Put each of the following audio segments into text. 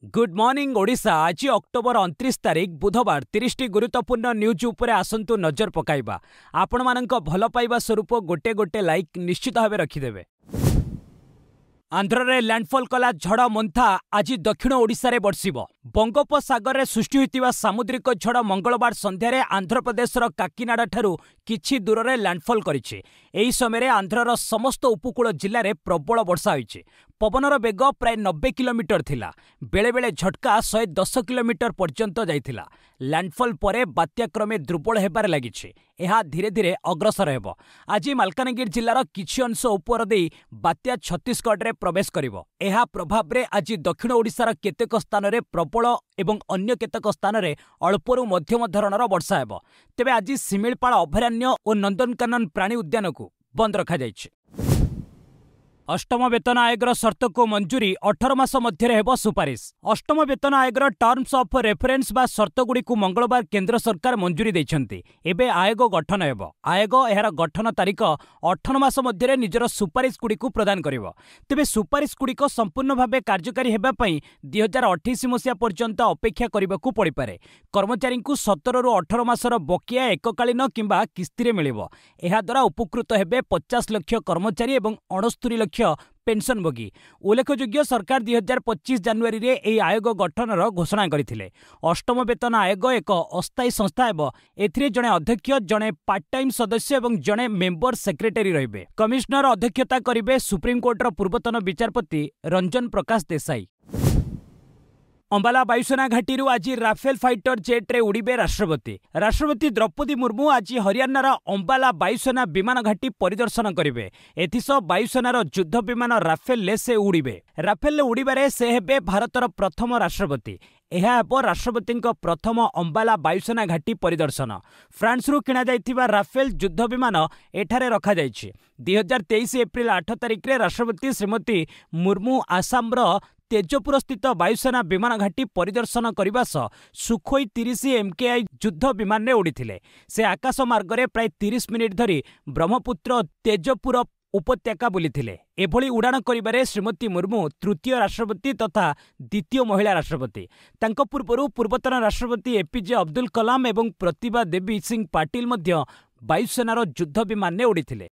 Good morning Odisha. आज October 29 तारिख बुधवार 30 गुरुत्वपूर्ण न्यूज उपरे आसंतु नजर पकाइबा। आपण मानक भल पाइबा स्वरूप गोटे गोटे लाइक निश्चित भाव रखिदेवे। आंध्र रे लैंडफॉल कला झड़ मोन्था आज दक्षिण ओडिशा रे बरसिबो। बंगोपसागर रे सृष्टि होइतिबा सामुद्रिक झड़ मंगलवार संध्यारे आंध्र प्रदेशर काकीनाडा ठारू किछि दूर रे लैंडफॉल करिछि। एही समय रे आंध्रर समस्त उपकूल जिल्ला रे प्रबल वर्षा होइछि। पवनर बेग प्राय 90 किलोमीटर थिला। बेले बेले झटका 110 किलोमीटर पर्यंत जाइथिला। लैंडफॉल परे बात्या क्रमे दुर्बल हेबार लागिछि। एहा धीरे धीरे अग्रसर हेबो। आज मालकानगिरी जिल्लार किछि अंश उपर देई बात्या छत्तीसगढ़ रे प्रवेश करिवो। एहा प्रभाव रे आज दक्षिण ओडिशार केतेक स्थान रे प्रबल एवं अन्य केतेक स्थान रे अल्परु मध्यम धरणर वर्षा हेबो। तेबे आज सिमिलपाल अभयारण्य और नंदनकानन प्राणी उद्यान को बंद रखा जाइछि। अष्टम वेतन आयोगर शर्त को मंजूरी 18 मास मध्य हेब सुपारिश। अष्टम वेतन आयोगर टर्म्स ऑफ रेफरेंस बा शर्त गुड़ी को मंगलवार केंद्र सरकार मंजूरी देइछन्ति। एबे आयोग गठन हेब। आयोग एहार गठन तारीख 18 मास मध्य निजर सुपारिश गुड़ी को प्रदान करिवो। तेबे सुपारिश गुड़ी को संपूर्ण भावे कार्यकारी हेबा पई 2028 मसिया पर्यंत अपेक्षा करिबाकू पड़ी पारे। कर्मचारी को 17 रु 18 मासर बकिया एककालीन किंबा किस्ती रे मिलिबो। एहा द्वारा उपकृत हेबे 50 लाख कर्मचारी एवं 69 लाख पेंशनभोगी। उल्लेखयोग्य सरकार 2025 जनवरी रे एही आयोग गठनर घोषणा करथिले। अष्टम वेतन आयोग एक अस्थायी संस्था हेब। एथिरे जणे अध्यक्ष, जणे पार्ट टाइम सदस्य एवं जणे मेंबर सेक्रेटरी रहिबे। कमिश्नर अध्यक्षता करिबे सुप्रीम कोर्टर पूर्वतन विचारपति रंजन प्रकाश देसाई। अंबाला वायुसेना घाटी आज राफेल फाइटर जेट रे उड़ीबे राष्ट्रपति। राष्ट्रपति द्रौपदी मुर्मू आज हरियाणार अंबाला वायुसेना विमान घाटी परिदर्शन करिवे। एथिसह वायुसेनार युद्ध विमान राफेल ले से उड़ीबे। राफेल उड़ीबारे से हेबे भारतर प्रथम राष्ट्रपति। यह हेब राष्ट्रपति प्रथम अंबाला वायुसेना घाटी परिदर्शन। फ्रांस रु किणा जाइथिबा राफेल युद्ध विमान एठारे रखा जाइछि। 2023 एप्रिल 8 तारिख रे राष्ट्रपति श्रीमती मुर्मू आसामर तेजपुर स्थित वायुसेना विमान घाटी परिदर्शन करने सह सुखोई 30 MKI युद्ध विमान में उड़ीथिले। से आकाश मार्ग में प्राय 30 मिनिट धरी ब्रह्मपुत्र तेजपुर उपत्यका बुलीथिले। एभली उड़ाण करिबारे श्रीमती मुर्मू तृतीय राष्ट्रपति तथा द्वितीय महिला राष्ट्रपति। तांको पूर्वरु पूर्वतन राष्ट्रपति APJ अब्दुल कलाम एवं प्रतिभा देवी सिंह पाटिल मध्य वायुसेनार युद्ध विमान में उड़ीथिले।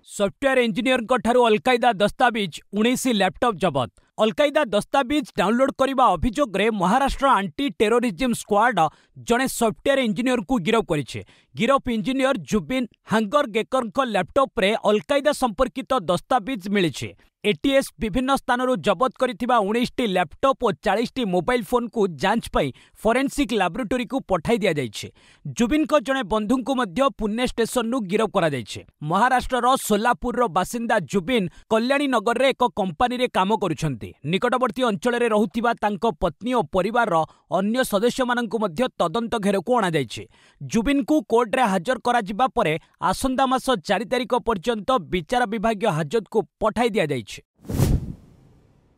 सॉफ्टवेयर इंजीनियर ठारू अलकायदा दस्तावेज 19 लैपटॉप जबत। अलकायदा दस्तावेज डाउनलोड करने अभियोग रे महाराष्ट्र एंटी टेरोरिज्म स्क्वाड जड़े सॉफ्टवेयर इंजीनियर को गिरफ करिछे। गिरफ इंजीनियर जुबिन हांगरगेकर लैपटॉप रे अलकायदा संपर्कित दस्तावेज मिली। एटीएस विभिन्न स्थानों जबत करिथिबा 19टी लैपटॉप और 40टी मोबाइल फोन को जांच पाई फोरेंसिक लैबोरेटरी को पठाई दिया जाइछे। जुबिन को जड़े बंधु को मध्य पुणे स्टेशन नु गिरफ करा जाइछे। महाराष्ट्र सोलापुर बासिंदा जुबिन कल्याणी नगर रे एक कंपनी रे काम करुछंती। निकटवर्ती अंचल रे रहुथिबा तांको पत्नी और परिवार अन्य सदस्य माननकु मध्य तदंत घेर को अणा जाइछे। जुबिन को कोर्ट रे हाजर करा जिबा परे आसंदा मास 4 तारिख पर्यंत विचार विभागीय हाजत को पठाई दिया जाइछे।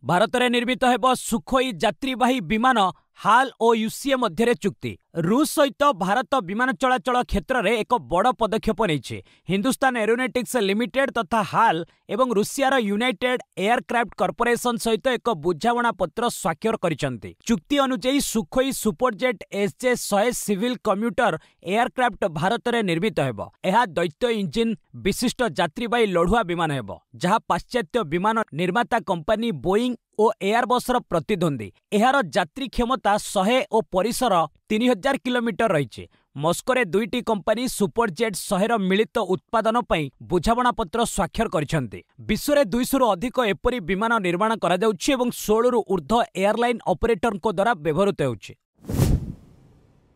भारत में निर्मित हेब सुखोई यात्रीवाही विमान। हाल और यूसीए मध्य चुक्ति। रूस सहित भारत विमान चलाचल क्षेत्र में एक बड़ पदक्षेप नहीं। हिंदुस्तान एरोनॉटिक्स लिमिटेड तथा हाल एवं रूसियार यूनाइटेड एयरक्राफ्ट कॉर्पोरेशन सहित एक बुझामणा पत्र स्वाक्षर करिसेंति। चुक्ति अनुसार Sukhoi Superjet SJ-100 civil commuter aircraft Bharat में निर्मित हेब। यह दैत्य इंजिन विशिष्ट यात्रीवाही लढ़ुआ विमान हेब, जहाँ पाश्चात्य विमान निर्माता कंपनी बोइंग और एयरबसर प्रतिद्वंदी। एहार यात्री क्षमता 100 और परिसर 3000 किलोमीटर रही। मस्को 2टी कंपनी सुपरजेट 100 मिलित उत्पादन पर बुझामणा पत्र स्वाक्षर करिसेंति। विश्व में 200 रु अधिक एपरी विमान निर्माण करा जाउछि एवं 16 रु ऊर्ध्व एयरलाइन ऑपरेटर को द्वारा व्यवहृत होउछि।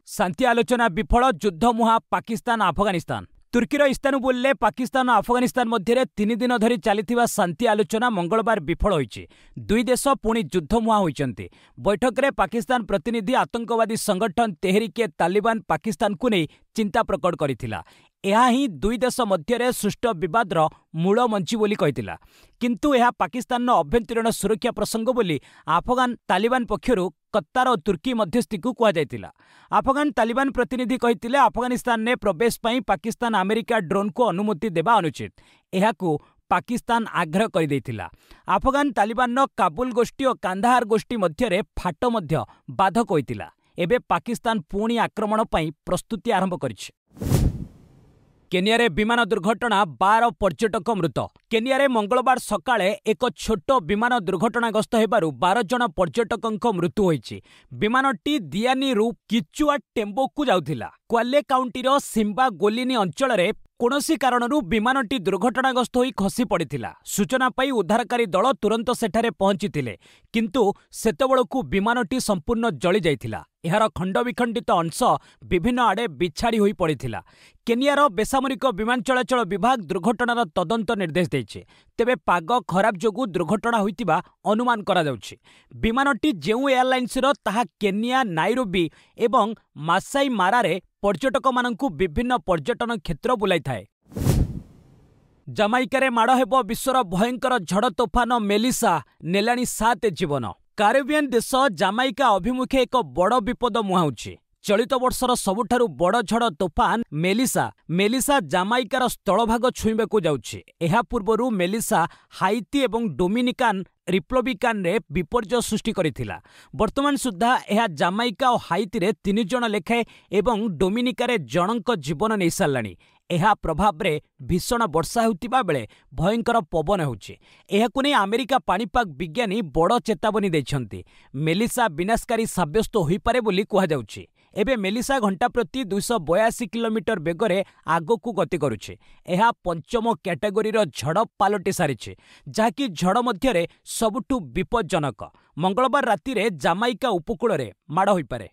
शांति आलोचना विफल। युद्ध मुहा पाकिस्तान अफगानिस्तान। तुर्कीर इस्तानबुल में पाकिस्तान और अफगानिस्तान मध्य 3 दिन धरी चली शांति आलोचना मंगलवार विफल होइछि। दुई देश पुणी युद्धमुहा होइछन्ति। बैठक में पाकिस्तान प्रतिनिधि आतंकवादी संगठन तेहरीके तालिबान पाकिस्तान को नहीं चिंता प्रकट करिथिला। यह ही दुई देश मध्य सृष्ट विवादर मूल मंची बोली कहिथिला। किंतु यह पाकिस्तान अभ्यंतरीण सुरक्षा प्रसंग बोली अफगान तालिबान पक्षरु कत्तार और तुर्की मध्यस्थी को कहुला। अफगान तालिबान प्रतिनिधि कहिथिले अफगानिस्तान ने प्रवेश पाई पाकिस्तान अमेरिका ड्रोन को अनुमति देवा अनुचित। यह पाकिस्तान आग्रह कर अफगान तालिबान काबुल गोष्ठी और कांधार गोष्ठी मध्य फाट बाधक होता। एबे पाकिस्तान पुणी आक्रमण पर प्रस्तुति आरंभ करिछि। केनिया विमान दुर्घटना 12 पर्यटक मृत। केनिया मंगलवार सकाळे एक छोट विमान दुर्घटनाग्रस्त हेबारु 12 जन पर्यटकंक मृत्यु होईछि। विमानटी दियानीरु किचुआ टेम्बोकु जाउथिला। क्वाले काउंटीर सिम्बा गोलिनी अंचल रे कोनोसी कारणरू विमानटी दुर्घटनाग्रस्त होई खसी पड़िथिला। सूचना पाई उद्धारकारी दल तुरंत सेठारे पहुंचीथिले, किंतु सेतेबेळकु विमानटी संपूर्ण जळी जाइथिला। एहार खंडविखंडित अंश विभिन्न आड़े बिछाड़ी होई पड़िथिला। केनियार बेसामरिक विमान चलाचल विभाग दुर्घटनार तदंत निर्देश देइछि। तेबे पाग खराब जोगु दुर्घटना होइतिबा अनुमान करा जाउछि। विमानटी जेउ एयरलाइन्सर ताहा केनिया नाइरोबी एवं मासाई मारारे पर्यटक मानंकु विभिन्न पर्यटन क्षेत्र बुलाई थाए। जामाइकारे माड़ हेबो विश्वर भयंकर झड़ तोफान मेलिसा नेलाणी 7 जीवन। कारेबियन देश जामाइका अभिमुखे एक बड़ विपद मुहाउछि। चलित वर्षर सबुठारु बड़ झड़ तोफान मेलिसा जामाइकार स्थलभाग छुईबाकू जाउछि। एहा पूर्वरु मेलिसा हाइती एवं डोमिनिकान रिपब्लिकान रे विपर्य सृष्टि करिथिला। वर्तमान सुद्धा एहा जामाइका और हाइती रे 3 जन लेखाए एवं डोमिनिकारे जनक जीवन नहीं सारलाणी। एहा प्रभाव रे भीषण वर्षा होतिबा बेले भयंकर पवन होउछि। एहाकु नै अमेरिका पाणीपाग विज्ञानी बड़ चेतावनी दैछन्ति। मेलिसा विनाशकारी साब्यस्त होई पारे बोली कुहा जाउछि। एबे मेलिसा घंटा प्रति 282 किलोमीटर बेगरे आगकू गति करुछि। एहा पंचम कैटेगोरीर झड़ पालटि सारिछि, जाकी झड़ मध्यरे सबुठु विपज्जनक। मंगलवार राति रे जामाइका उपकूल रे माड़ होई पारे।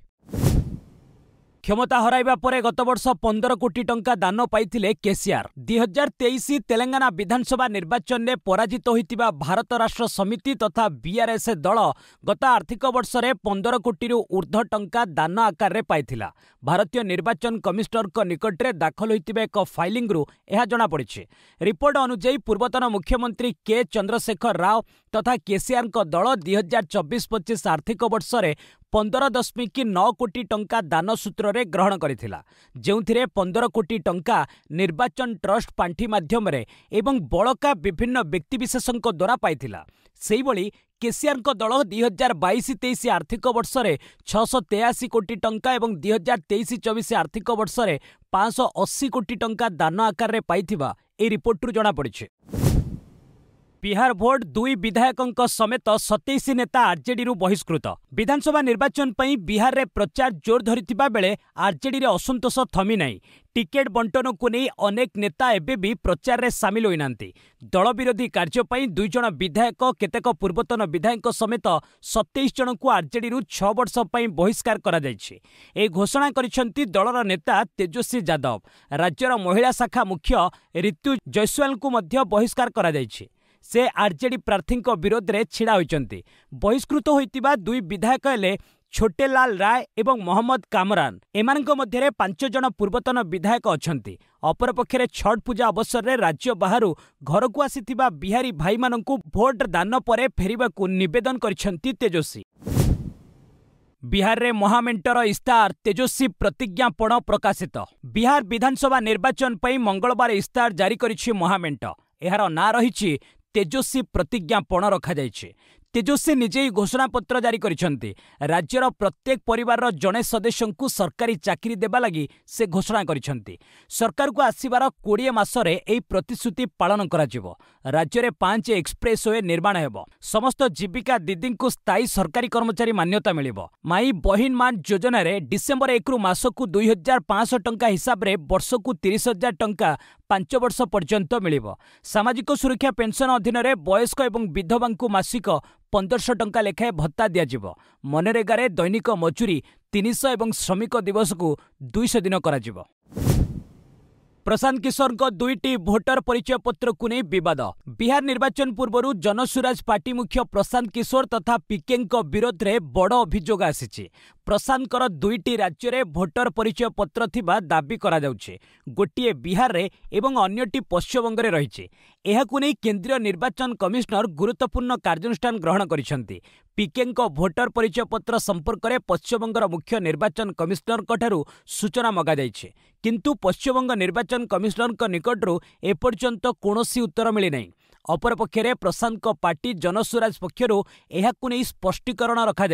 क्षमता हराइबा परे गत वर्ष 15 कोटी टंका दान पाइथिले केसीआर। 2023 तेलंगाना विधानसभा निर्वाचन में पराजित होइतिबा भारत राष्ट्र समिति तथा बीआरएस दल गत आर्थिक वर्ष रे 15 कोटी ऊर्ध्व टंका दान आकार रे पाइथिला। भारतीय निर्वाचन कमिशनर निकट में दाखल होइतिबा एक फाइलिंग रु एहा जणा पड़िछि। रिपोर्ट अनुसार पूर्वतन मुख्यमंत्री के चंद्रशेखर राव तथा केसीआर दल 2024-25 आर्थिक वर्ष रे 15.9 कोटी टंका दान सूत्र रे ग्रहण करिथिला, जेउथिरे 15 कोटी टंका निर्वाचन ट्रस्ट पांठी माध्यम रे एवं बळका विभिन्न व्यक्तिविशेषक द्वारा पाइथिला। सेहिबळी केसीआर दल 2022-23 आर्थिक वर्ष रे 683 कोटी टंका एवं 2023-24 आर्थिक वर्ष रे 580 कोटी टंका दान आकार रे पाइथिबा ए रिपोर्ट रु जणा पड़िछि। बिहार भोट 2 विधायकों समेत 27 नेता आरजेडी बहिष्कृत। विधानसभा निर्वाचन पर बिहार में प्रचार जोर धरिथिबा बेले आरजेडी रे असंतोष थमी नहीं। टिकेट बंटन को नहीं अनेक नेता एबे भी प्रचार रे सामिल होई नांती। दल विरोधी कार्य पर 2 जन विधायक केतेक पूर्वतन विधायक समेत 27 जन को आरजेडी 6 वर्ष पर बहिष्कार करा जायछि। ए घोषणा करिसेंती दलर नेता तेजस्वी यादव। राज्यर महिला शाखा मुख्य ऋतु जयसवाल को मध्य बहिष्कार करा जायछि। से आरजेडी प्रार्थी विरोध में छिड़ा होइचंती। बहिष्कृत होइतिबा 2 विधायक हेले छोटेलाल राय एवं मोहम्मद कामरान। एमानक मध्यरे 5 जन पूर्वतन विधायक अछंती। अपरपक्षे छठ पूजा अवसर में राज्य बाहर घर को आसीथिबा बिहारी भाई मानंकु भोट दान परे फेरिबाकू निवेदन करिसेंती तेजस्वी। बिहार रे महामेंटर इस्तार तेजस्वी प्रतिज्ञापन प्रकाशित। बिहार विधानसभा निर्वाचन पर मंगलवार इस्तार जारी करिछि महामेंट। एहार ना रहिछि तेजस्वी प्रतिज्ञापन रखा जाइछि। तेजस्वी निजे ही घोषणा पत्र जारी करिसेंती। राज्यर प्रत्येक परिवार जड़े सदस्य को सरकारी चाकरी देबा लगी से घोषणा करिसेंती। सरकार को आसीबार 20 मासरे एही प्रतिश्रुति पालन करा जिवो। राज्य में 5 एक्सप्रेसवे निर्माण हेबो। समस्त जीविका दीदी को स्थायी सरकारी कर्मचारी मान्यता मिलिबो। माई बहिन मान योजना रे डिसेंबर 1 रु मासकु 2500 टंका हिसाब रे वर्षकु 30,000 टंका 5 वर्ष पर्यंत मिलिबो। सामाजिक सुरक्षा पेंशन अधीन रे वयस्क एवं विधवा को मासिक 1500 टंका लेखाए भत्ता दियाजिबो। मनरेगा रे दैनिक मजूरी 300 एवं श्रमिक दिवस को 200 दिन कराजिबो। प्रशांत किशोर को 2टी भोटर परिचय पत्र को नहीं विवाद। बिहार निर्वाचन पूर्व जनसुराज पार्टी मुख्य प्रशांत किशोर तथा पीके विरोध में बड़ अभियोग आसी। प्रशांत 2टी राज्य में भोटर परिचय पत्र थिबा दाबी करा जाउछे। गोटिए बिहार रे एवं अन्यटी पश्चिमबंग रे रहिছে। एहाकु नै केंद्रीय निर्वाचन कमिशनर गुरुत्वपूर्ण कार्यानुष्ठान ग्रहण करिसेंती। पीके भोटर परिचय पत्र संपर्क में पश्चिमबंगर मुख्य निर्वाचन कमिशनर ठारू सूचना मगा जाइछे, किंतु पश्चिमबंग निर्वाचन कमिशनर निकटरू एपर्यंत कौनसी उत्तर मिली नहीं। अपरपक्षे प्रशांत पार्टी जनस्वराज पक्षर यह स्पष्टीकरण रखा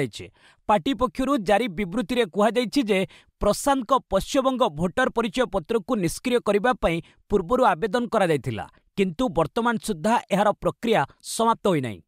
पार्टी पक्षर जारी विवृत्ति में कहुଯାଇଛି जे प्रशांत पश्चिमबंग भोटर परिचय पत्र को निष्क्रिय करने पूर्व आवेदन करा किंतु वर्तमान सुधा यार प्रक्रिया समाप्त होई नहीं।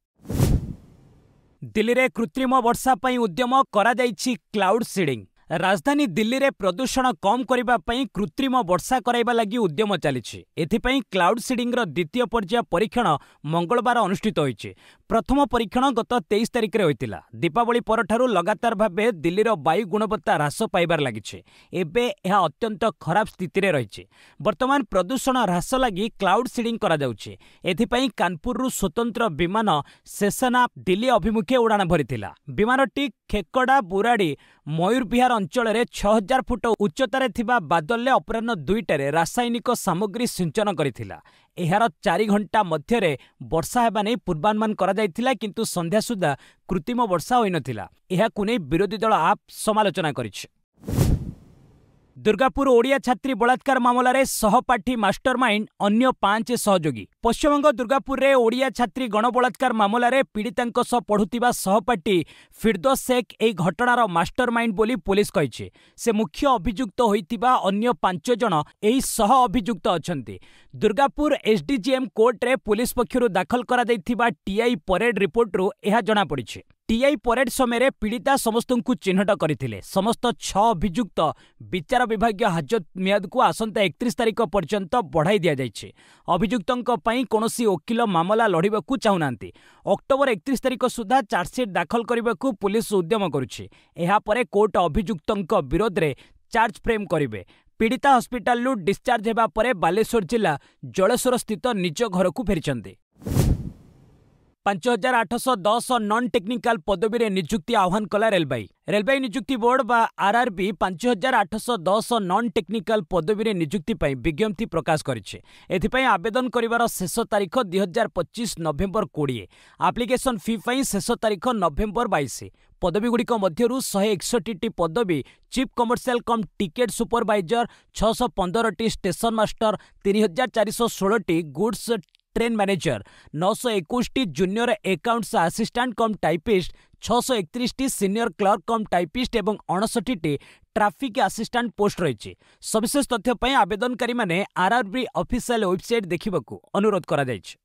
दिल्ली में कृत्रिम वर्षा पई उद्यम करा जाइछि क्लाउड सीडिंग। राजधानी दिल्ली में प्रदूषण कम करने कृत्रिम वर्षा कराइबा लगी उद्यम चली। एथिपाई क्लाउड सीडिंग द्वितीय पर्याय परीक्षण मंगलवार अनुष्ठित होइछि। प्रथम परीक्षण गत 23 तारिख में होइतिला। दीपावली परठारु लगातार भावे दिल्लीर वायु गुणवत्ता ह्रास पाइबार लागिछि। एबे यह अत्यंत खराब स्थिति में रहिछि। वर्तमान प्रदूषण ह्रास लगी क्लाउड सीडिंग करा जाउछि। एथिपाई कानपुर स्वतंत्र विमान सेसना दिल्ली अभिमुखे उड़ाण भरिथिला। विमानटी खेकड़ा बुराड़ी मयूर विहार अंचल 6000 फुट उच्चतार थिबा बादल अपराह्न 2टारे रासायनिक सामग्री सिंचन करिथिला। एहार 4 घंटा मध्यरे वर्षा हेबा नै पूर्वानुमान करा जायथिला किंतु संध्या सुधा कृत्रिम वर्षा होई नथिला। एहाकु नै विरोधी दल आप समालोचना करिछि। दुर्गापुर ओडिया छात्री बलात्कार मामलें सहपाठी मास्टरमाइंड अन्य 5 सहयोगी। पश्चिमबंग दुर्गापुर रे ओडिया छात्री गणबलात्कार मामलें पीड़िता सह पढ़ुवा सहपाठी फिरदौस शेख एक घटनार मास्टरमाइंड बोली पुलिस कहिछि। से मुख्य अभियुक्त होइतिबा अन्य 5 जन एही सह अभियुक्त अछंती। दुर्गापुर एसडीजीएम कोर्ट रे पुलिस पक्षरु दाखल करा दैथिबा टीआई परेड रिपोर्ट रु एहा जणा पड़िछि। टीआई परेड समय पीड़िता समस्त को चिन्हट करथिले। समस्त 6 अभियुक्त विचार विभाग हाजत मियाद को आसंता 31 तारिख पर्यंत बढ़ाई दिया जायछि। अभियुक्तों पई कोनोसी वकील मामला लड़िबाकू चाहुनांती। अक्टोबर 31 तारिख सुधा चार्जसीट दाखल करबाकू पुलिस उद्यम करुछि। एहा परे कोर्ट अभियुक्तों विरोध में चार्ज फ्रेम करिवे। पीड़िता हॉस्पिटल डिस्चार्ज हेबा परे बालेश्वर जिला जलेश्वर स्थित निज घर को फेरिचंती। 5810 नॉन टेक्निकल पदवी रे नियुक्ति आह्वान कला रेलवे नियुक्ति बोर्ड बा आरआरबी 5810 नॉन टेक्निकल पदवी रे नियुक्ति पई विज्ञप्ति प्रकाश करिছে। एथिपई आवेदन करिवार शेष तारीख 2025 नवेम्बर 20। एप्लिकेशन फी पई शेष तारीख नवेम्बर 22। पदवी गुड़िक मध्यरु 161 पदवी चीफ कमर्शियल कम ticket supervisor 615 station master 3416 goods train manager 921 junior accounts assistant कम टाइपिस्ट 631 सीनियर क्लर्क कम टाइपिस्ट एवं 59 ट्राफिक असिस्टेंट पोस्ट रही। सविशेष तथ्य पई आवेदनकारी माने आरआरबी ऑफिशियल वेबसाइट देखिबाकू अनुरोध करा जायछि।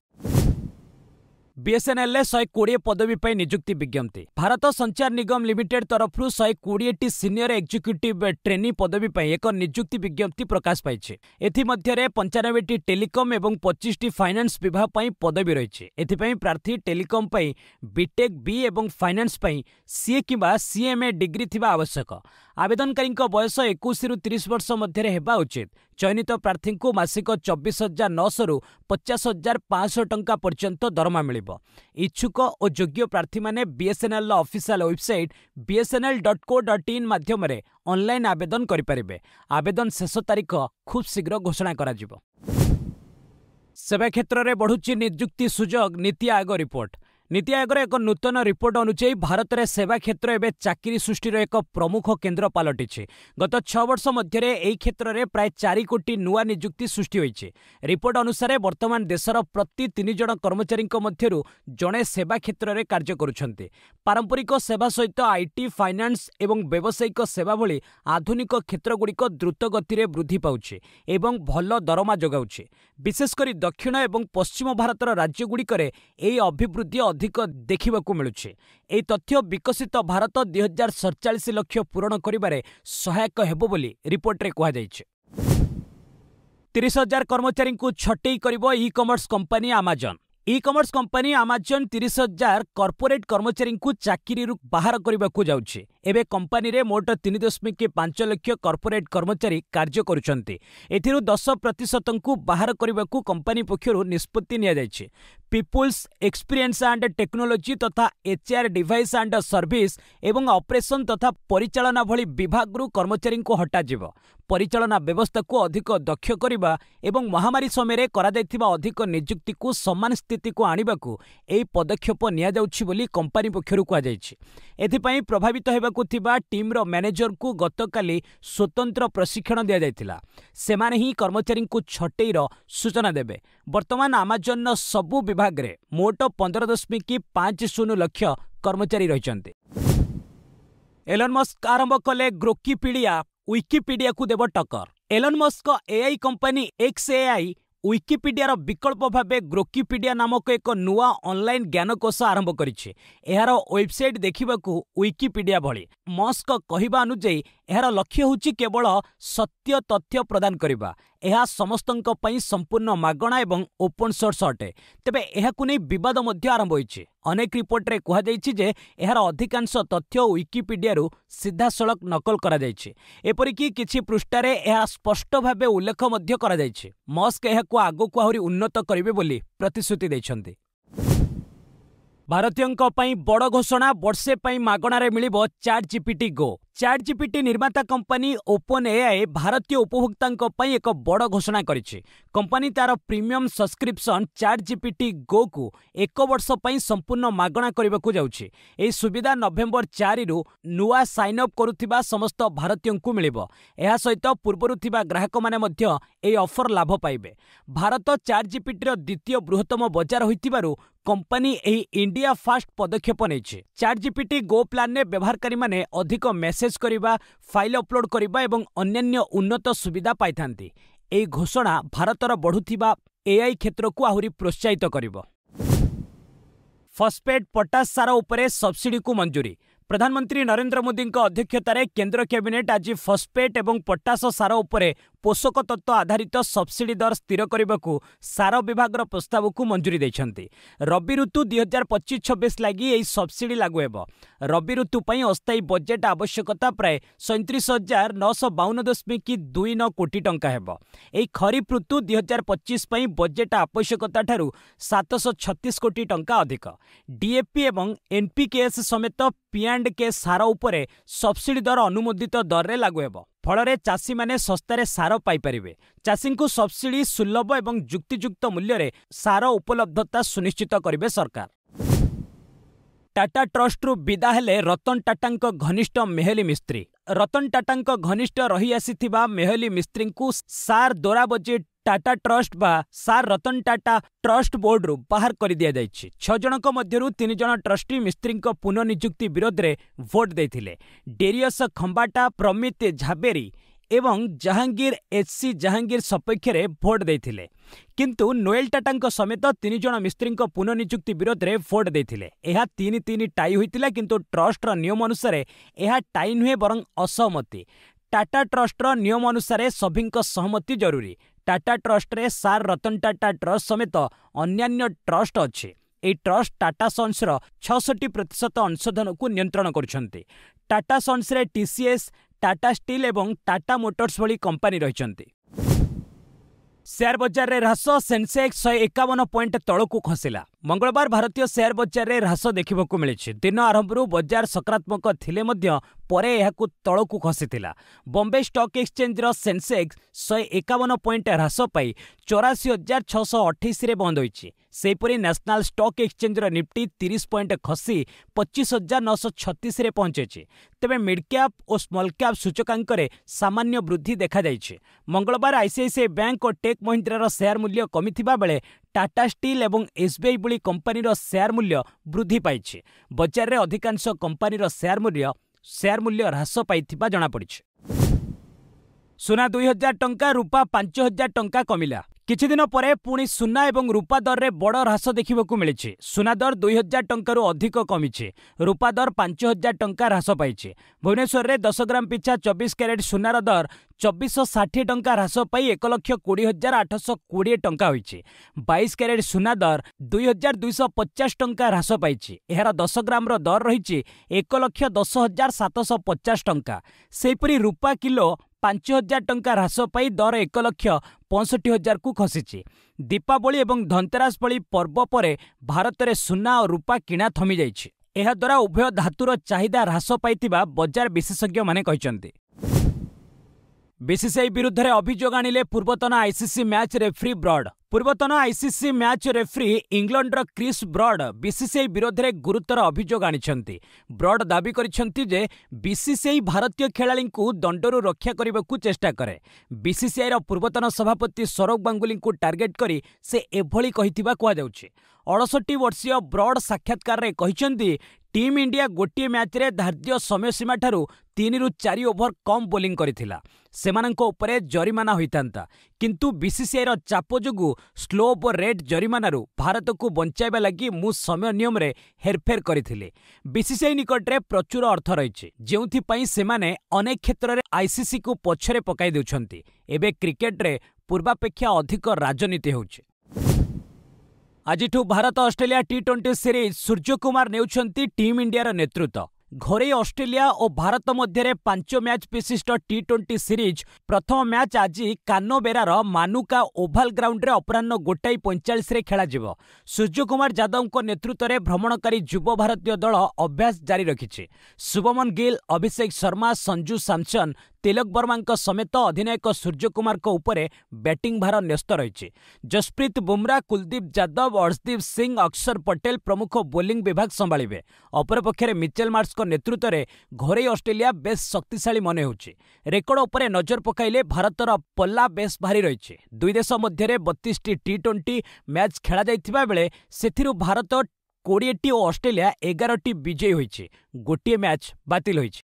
बीएसएनएल 120 पदवी पर नियुक्ति विज्ञप्ति। भारत संचार निगम लिमिटेड तरफ 120 सीनियर एक्जिक्यूटिव ट्रेनी पदवी पर एक नियुक्ति विज्ञप्ति प्रकाश पाई। एथिमध्यरे 95 टेलीकॉम एवं 25 फाइनेंस विभाग पर पदवी रही। एथिपई प्रार्थी टेलीकॉम पर बीटेक बी एवं फाइनेंस पर सीए किंबा सीएमए डिग्री थिबा आवश्यक। आवेदनकारी बयस 21 रु 30 वर्ष मध्य हेबा उचित। चयनित प्रार्थी को मासिक 24,900 रु 50,500 टंका पर्यंत दरमा मिलिबो। इच्छुक और योग्य प्रार्थी माने बीएसएनएल ऑफिशियल वेबसाइट bsnl.co.in माध्यम रे ऑनलाइन आवेदन करि परिबे। आवेदन शेष तारीख खूब शीघ्र घोषणा करा जिवो। सेवा क्षेत्र में बढ़ुची नियुक्ति सुजोग नीति आयोग रिपोर्ट। नीति आयोग एक नूतन रिपोर्ट अनुसार भारत में सेवा क्षेत्र एवं चाकरी सृष्टिर एक प्रमुख केन्द्र पलटि। गत 6 वर्ष मध्य यह क्षेत्र में प्राय 4 कोटी नुआ नियुक्ति सृष्टि होइछि। रिपोर्ट अनुसार वर्तमान देशर प्रति 3 जन कर्मचारी मध्यरु जड़े सेवा क्षेत्र में कार्य करुछन्ते। पारंपरिक सेवा सहित आईटी फाइनान्स एवं व्यावसायिक सेवा भली आधुनिक क्षेत्रगुड़िक द्रुत गति वृद्धि पाउछि एवं भल दरमा जोगाउछि। विशेषकर दक्षिण एवं पश्चिम भारतर राज्यगुड़िकर यह अभिवृद्धि अधिक देखिबाकू मिलुछि। एही तथ्य विकसित भारत 2047 लक्ष्य पूरण करिबारे सहायक हेबो बोली रिपोर्ट रे कहा जायछि। 30,000 कर्मचारी को छटई करिबो e commerce company Amazon. E commerce company Amazon 30,000 corporate कर्मचारी को चाकरी बाहर करने जाउछि। एबे कंपनी रे मोट 3.5 लाख कॉर्पोरेट कर्मचारी कार्य करुछन्ते। एथिरु 10% को बाहर करने को कंपनी पक्षरु निष्पत्ति निया जायछि। पीपुल्स एक्सपीरियंस एंड टेक्नोलॉजी तथा एचआर डिवाइस एंड सर्विस एवं ऑपरेशन तथा परिचालना भली विभाग रु कर्मचारी को हटा जिवो। परिचालना व्यवस्था को अधिक दक्ष करिबा एवं महामारी समय करा जायथिबा अधिक नियुक्ति को समान स्थिति को आनिबा को एही पदक्षेप निया जाउछि बोली कंपनी पक्षरु कहा जायछि। एथिपई प्रभावित हेबाकू थिबा टीम रो मैनेजर को गतकाली स्वतंत्र प्रशिक्षण दिया जायथिला। सेमाने ही कर्मचारी को छटेईर सूचना देबे। वर्तमान अमेजन सबु विभाग रे मोट 15.50 लाख कर्मचारी रहिଛନ୍ତି। एलन मस्क आरंभ कले ग्रोकीपीडिया विकिपीडिया को देव टक्कर। Elon Musk AI company XAI Wikipedia विकल्प भावे ग्रोकीपीडिया नामक एक नुआ ऑनलाइन ज्ञानकोश आरंभ करिछि। एहार वेबसाइट देखिबाकू विकिपीडिया भली। मस्क कहिबा अनुଯାयी एहार लक्ष्य होछि केवल सत्य तथ्य प्रदान करिबा। एहा समस्तंक पई संपूर्ण मागणा एवं ओपन सोर्स अटे। तेबे एहाकु नै विवाद मध्य आरंभ होइछि। अनेक रिपोर्ट रे कहा जाइछि जे एहार अधिकांश तथ्य विकिपीडियारू सीधा सड़क नकल करा जाइछि। एपरिकी किछि पृष्ठारे एहा स्पष्ट भावे उल्लेख मध्य करा जाइछि। मस्क एहाकु आगकु आहुरी उन्नत करिवे बोली प्रतिश्रुति दैछन्ति। भारतीयंक पई बड़ घोषणा, वर्षे पई मागणारे मिलिबो ChatGPT Go। ChatGPT निर्माता कंपनी OpenAI भारतीय उपभोक्तांक पई एक बड़ घोषणा करिछि। कंपनी तार प्रीमियम सब्सक्रिप्शन ChatGPT Go को 1 वर्ष पई संपूर्ण मागणा करबाकू जाउछि। एही सुविधा नवेम्बर 4 रु नुआ साइन अप करुथिबा समस्त भारतीयंकु मिलिबो। एहा सहित पूर्वरु थिबा ग्राहक माने मध्य एही ऑफर लाभ पाइबे। भारत ChatGPT रो द्वितीय बृहत्तम बजार होइतिबारु कंपनी एही इंडिया फास्ट पदक्षेप नेछि। ChatGPT Go प्लान ने व्यवहारकारी माने अधिक मेसेज करिबा, फाइल अपलोड करिबा एवं अन्यान्य उन्नत सुविधा पाइथांती। एही घोषणा भारतर बढ़ुथिबा एआई क्षेत्र को आहुरी प्रोत्साहित करिबो। फॉस्फेट पोटास सार उपरे सब्सिडी को मंजूरी। प्रधानमंत्री नरेंद्र मोदी अध्यक्षतार केंद्र कैबिनेट आज फॉस्फेट एवं पोटास सार उपरे पोषक तत्व आधारित सब्सिडी दर स्थिर करने को सार विभाग प्रस्ताव को मंजूरी देछंती। रबी ऋतु 2025-26 लगी यह सब्सिडी लागू हेब। रबी ऋतु पई अस्थायी बजेट आवश्यकता प्राय 37,952.29 कोटी टंका हेब। एही खरीफ ऋतु 2025 पई बजेट आवश्यकता ठारू 736 कोटी टंका अधिक। डीएपी एवं एनपीकेएस समेत P&K सार उपरे सब्सिडी दर अनुमोदित दर रे लागू हेब। फଳରେ चाषी माने सस्तारे सार पाई परिबे। चाषी को सब्सिडी सुलभ एवं जुक्तियुक्त मूल्य रे सार उपलब्धता सुनिश्चित करिबे सरकार। टाटा ट्रस्ट रु विदा हेले रतन टाटांक घनिष्ठ मेहली मिस्त्री। रतन टाटांक घनिष्ठ रही आसीथिबा मेहली मिस्त्री को सार दोराबजी टाटा ट्रस्ट बा सार रतन टाटा ट्रस्ट बोर्ड रु बाहर कर दिया जाइछि। 6 जनक मध्यरु 3 जन ट्रस्टी मिस्त्री पुनर्नियुक्ति विरोध रे वोट देथिले। डेरियस खंबाटा, प्रमित झाबेरी एवं जहांगीर HC जहांगीर सपक्ष रे वोट देथिले। किंतु नोएल टाटांक समेत 3 जन मिस्त्री पुनर्नियुक्ति विरोध रे वोट देथिले। एहा 3-3 टाई होइतिला, किंतु ट्रस्ट रो नियम अनुसार एहा टाई नुहे बरं असहमति। टाटा ट्रस्ट रो नियम अनुसार सभिंक सहमति जरूरी। टाटा ट्रस्ट रे सार रतन टाटा ट्रस्ट समेत अन्यान्य ट्रस्ट अछि। ए ट्रस्ट टाटा सन्स रो 66% अंशधन को नियंत्रण करुछन्ते। टाटा सन्स रे TCS, टाटा स्टील एवं टाटा मोटर्स भली कंपनी रहिछन्ते। शेयर बजार रे ह्रास, सेंसेक्स 151 पॉइंट तळकू खसिला। मंगलवार भारतीय शेयर बजार रे ह्रास देखिबाकू मिलिछि। दिन आरंभरू बजार सकारात्मक थिले मध्य परे एहाकू तळकू खसिथिला। बॉम्बे स्टॉक एक्सचेंज रो सेंसेक्स 151 पॉइंट ह्रास पाई 84,628 रे बंद होईछि। सेपरी नेशनल स्टॉक एक्सचेंज रो निफ्टी 30 पॉइंट खसी 25,936 रे पहुंचेछि। तेबे मिड कैप और स्मॉल कैप सूचकांक रे सामान्य वृद्धि देखा जाइछि। मंगलवार आईसीआईसीआई बैंक और टेक महिंद्रा रो शेयर मूल्य कमिथिबा बेले टाटा स्टील एवं एसबीआई भली कंपनी रो शेयर मूल्य वृद्धि पाइछि। बजार रे अधिकांश कंपनी रो शेयर मूल्य ह्रास पाइथिबा जणा पड़िछि। सुना 2000 टंका, रूपा 5000 टंका कमिला। किछि दिन परे पुणी सुना एवं रूपा दर रे बड़ ह्रास देखिबाकू मिलिछि। सुना दर 2000 टंकारु अधिक कमिछि। रूपा दर 5000 टंका ह्रास पाइछि। भुवनेश्वर रे 10 ग्राम पिछा 24 कैरेट सुनार दर 2460 टंका ह्रास पाई 1,20,820 टंका होइछि। 22 कैरेट सुना दर 2250 टंका ह्रास पाइछि। एहार 10 ग्राम रो दर रहिछि 1,10,750 टंका। सेहिपरि रूपा किलो 5000 टंका ह्रास पाई दर 1,65,000 को खसिछि। दीपावली एवं धनतेरस भली पर्व परे भारत में सुना और रूपा किणा थमी जाइछि। एहा द्वारा उभय धातुर चाहिदा ह्रास पाइतिबा बजार विशेषज्ञ माने कहिसंती। बीसीसीआई विरुद्ध रे अभियोग आनिले पूर्वतन आईसीसी मैच रेफ्री ब्रॉड। पूर्वतन आईसीसी मैच रेफ्री इंग्लैंडर क्रिस ब्रॉड बीसीसीआई विरोध में गुरुतर अभियोग आनिछंती। ब्रॉड दाबी करिछंती जे बीसीसीआई भारतीय खेलाड़ी को दंडरू रक्षा करने को चेष्टा करे। बीसीसीआई रो पूर्वतन सभापति सौरभ गांगुली को टार्गेट करी से एभली कहिथिबा कुआ जाउछि। 68 वर्षीय ब्रॉड साक्षात्कार रे कहिछंती टीम इंडिया गोटे मैच रे धार्य समय सीमा ठारू 3 ରୁ 4 ओभर कम बोलिंग करिथिला। सेमानंको उपरे जरिमाना होइतांता, किंतु बीसीसीआई रो चाप जोगु स्लो और रेड जरिमानारू भारत को बंचाइबा लागि मु समय नियम रे हेरफेर करिथिले। बीसीसीआई निकट रे प्रचुर अर्थ रहिछि, जेउथि पई सेमाने अनेक क्षेत्र रे आईसीसी को पछरे पकाई देउछंती। एबे क्रिकेट रे पूर्वापेक्षा अधिक राजनीति होउछि। आजिठू भारत ऑस्ट्रेलिया टी20 सीरीज सूर्यकुमार नेउछंती टीम इंडिया नेतृत्व। घरे ऑस्ट्रेलिया और भारत मध्य 5 मैच विशिष्ट टी20 सीरीज प्रथम मैच आज कानोबेरार मानुका ओभाल ग्राउंड रे अपराह्न 1:45 रे खेला जिवो। सूर्यकुमार यादव नेतृत्व में भ्रमणकारी युव भारतीय दल अभ्यास जारी रखिछि। शुभमन गिल, अभिषेक शर्मा, संजू सैमसन, तिलक वर्मा समेत अधिनायक सूर्यकुमार उपरे बैटिंग भार न्यस्त रही। जसप्रीत बुमरा, कुलदीप यादव, अर्शदीप सिंह, अक्षर पटेल प्रमुख बोलिंग विभाग संभाळिबे। अपरपक्षे मिचेल मार्श नेतृत्व में घरे ऑस्ट्रेलिया बेस शक्तिशाली मन होउछि। रेकर्ड उपरे नजर पकाइले भारतर पल्ला बेस भारी रही। दुई देश मध्य 32 टी20 मैच खेला जाइथिबा बेले सेथिरु भारत 20 और ऑस्ट्रेलिया 11 विजयी होइछि। गोटे मैच बातिल होइछि।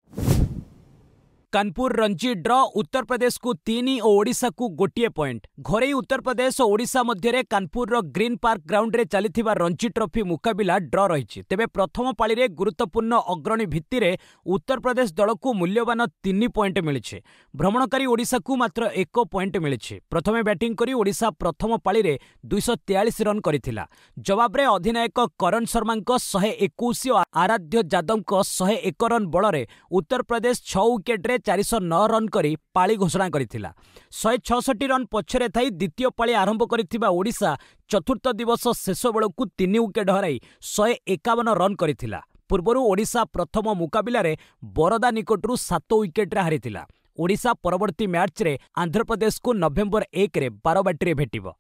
कानपुर रणजी ड्र उत्तर प्रदेश को 3 और ओडिशा को 1 पॉइंट। घरे उत्तर प्रदेश और Odisha Madhya Kanpur green park ground रे चलिथिबा रणजी ट्रॉफी मुकाबिला ड्र रही। तेबे प्रथम पाली रे गुरुत्वपूर्ण अग्रणी भित्ति रे उत्तर प्रदेश दल को मूल्यवान 3 पॉइंट मिली। भ्रमणकारी ओडिशा को मात्र 1 पॉइंट मिली। प्रथमे बैटिंग करी ओडिशा प्रथम पाली रे 243 रन करिथिला। जवाब रे अधिनायक करण शर्मा 121 और आराध्य यादव 101 रन बल रे उत्तर प्रदेश 6 विकेट रे 409 रन करी पाली घोषणा करिथिला। 166 रन पछरे थाई द्वितीय पाली आरंभ करिथिबा ओडिशा चतुर्थ दिवस शेष बेलू 3 विकेट हराई 151 रन करिथिला। पूर्वरु ओडिशा प्रथम मुकाबिला रे बरदा निकटरू 7 विकेट रे हारिथिला। ओडिशा परवर्ती मैच रे आंध्र प्रदेश को नवेम्बर 1 रे बारबाटी रे भेटिबो।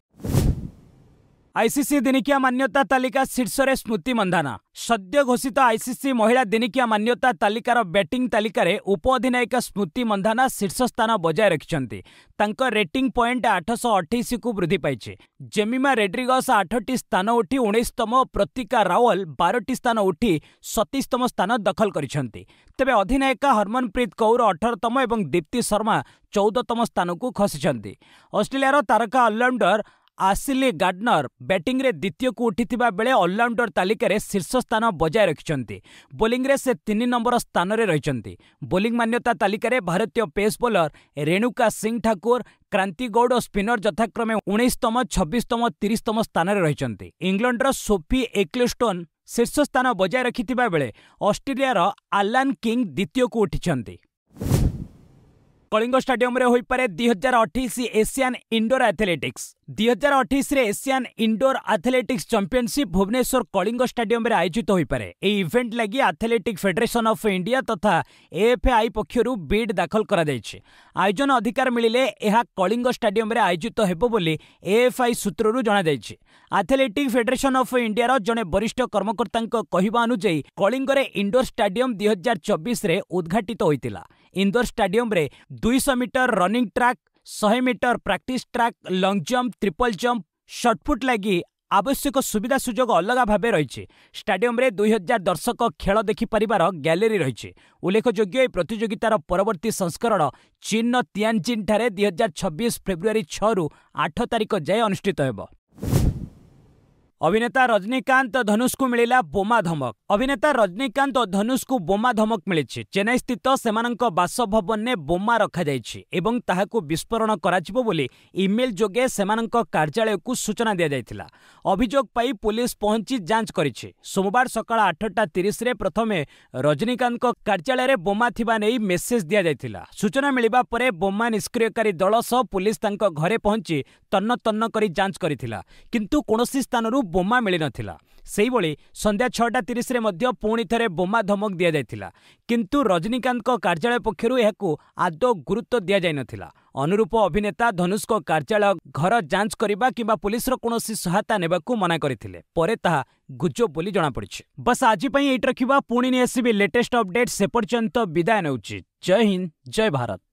आईसीसी दिनिकिया मान्यता तालिका शीर्ष रे स्मृति मंधाना। सद्य घोषित आईसीसी महिला दिनिकिया मान्यता तालिकार बैटिंग तालिकार उप अधिनायिका स्मृति मंधाना शीर्ष स्थान बजाय रखिछंती। तांको रेटिंग पॉइंट 828 को वृद्धि पाइछे। जेमिमा रेड्रिगस 8टी स्थान उठी 19तम, प्रतिका रावल 12टी स्थान उठी 37तम स्थान दखल करिछंती। तेबे अधिनायिका हरमनप्रीत कौर 18तम एवं दीप्ति शर्मा 14तम स्थान को खसिछंती। ऑस्ट्रेलियार तारका ऑलराउंडर आसिले गार्डनर बैटिंग रे द्वितीय को उठिथिबा बेले ऑलराउंडर तालिकार शीर्ष स्थान बजाय रखिछंती। बोलिंग रे से 3 नंबर स्थान रे रहिछंती। बोलिंग मान्यता तालिकार भारतीय पेस बोलर रेणुका सिंह ठाकुर, क्रांति गौड़ और स्पिनर यथाक्रमे 19तम, 26तम, 30तम स्थान रे रहिछंती। इंग्लैंडर सोफी एक्लेस्टोन शीर्ष स्थान बजाय रखिथिबा बेले ऑस्ट्रेलियार आलान किंग द्वितीय को उठिछंती। कलिंग स्टाडियम रे होई पारे 2028 एशियन इंडोर एथलेटिक्स। 2028 रे Asian indoor athletics championship Bhubaneswar Kalinga stadium रे आयोजित होई पारे। ए इवेंट लगी एथलेटिक फेडरेशन ऑफ इंडिया तथा एएफआई पक्षरु बिड दाखल करा जायछि। आयोजन अधिकार मिलिले एहा कलिंग स्टाडियम रे आयोजित हेबो बोली एएफआई सूत्ररु जणा जायछि। एथलेटिक फेडरेशन ऑफ इंडिया रो जने वरिष्ठ कर्मकर्ता कहिबा अनुसार कलिंग रे इंडोर स्टाडियम 2024 रे उद्घाटित होइतिला। इंडोर स्टाडियम रे 200 metre running track, 100 metre practice track, long jump, triple jump, shot put लगी आवश्यक सुविधा सुजोग अलग भाव रही। स्टाडियम रे 2000 दर्शक खेल देखिपार गैलेरी रही। उल्लेखयोग्य प्रतियोगितार परवर्ती संस्करण चीन तियानजिन ठारे 2026 फेब्रुआरी 6 ରୁ 8 तारिख जाए अनुष्ठित हेब। अभिनेता रजनीकांत धनुष को मिलिला बोमा धमक। अभिनेता रजनीकांत और धनुष को बोमा धमक मिली। चेन्नई स्थित सेमानंक बासभवन ने बोमा रखा जाइछि एवं ताहाकु विस्फोरण कराजिबो बोली इमेल जोगे सेमानंक कार्यालय को सूचना दिया जायतिला। अभियोग पाई पुलिस पहुंची जांच करिछि। सोमवार सकाळ 8:30 रे प्रथमे रजनीकांत कार्यालय रे बोमा थिबा नै मेसेज दिया जायतिला। सूचना मिलिबा परे बोमा निष्क्रियकारी दल सह पुलिस तांक घरे पहुंची तन्न तन्न करी जांच करिथिला, किंतु कोनोसी स्थानरू बोमा मिली नथिला। सेहिभଳି संध्या 6:30 रे मध्य पुणी थरे बोमा धमक दिया जायतिला, किंतु रजनीकांत कार्यालय पक्षरु एहाकु आदौ गुरुत्व दिया जाय नथिला। अनुरूप अभिनेता धनुषको कार्यालय घर जांच करने किंबा पुलिसर कौनसी सहायता नेबाकू मना करथिले परे ताहा गुजब बोली जଣା पड़िछि। बस आज पई एट रखिबा पुणी नहीं आसीबी लेटेस्ट अपडेट से पर्यंत विदाय नउछि। जय हिंद जय भारत।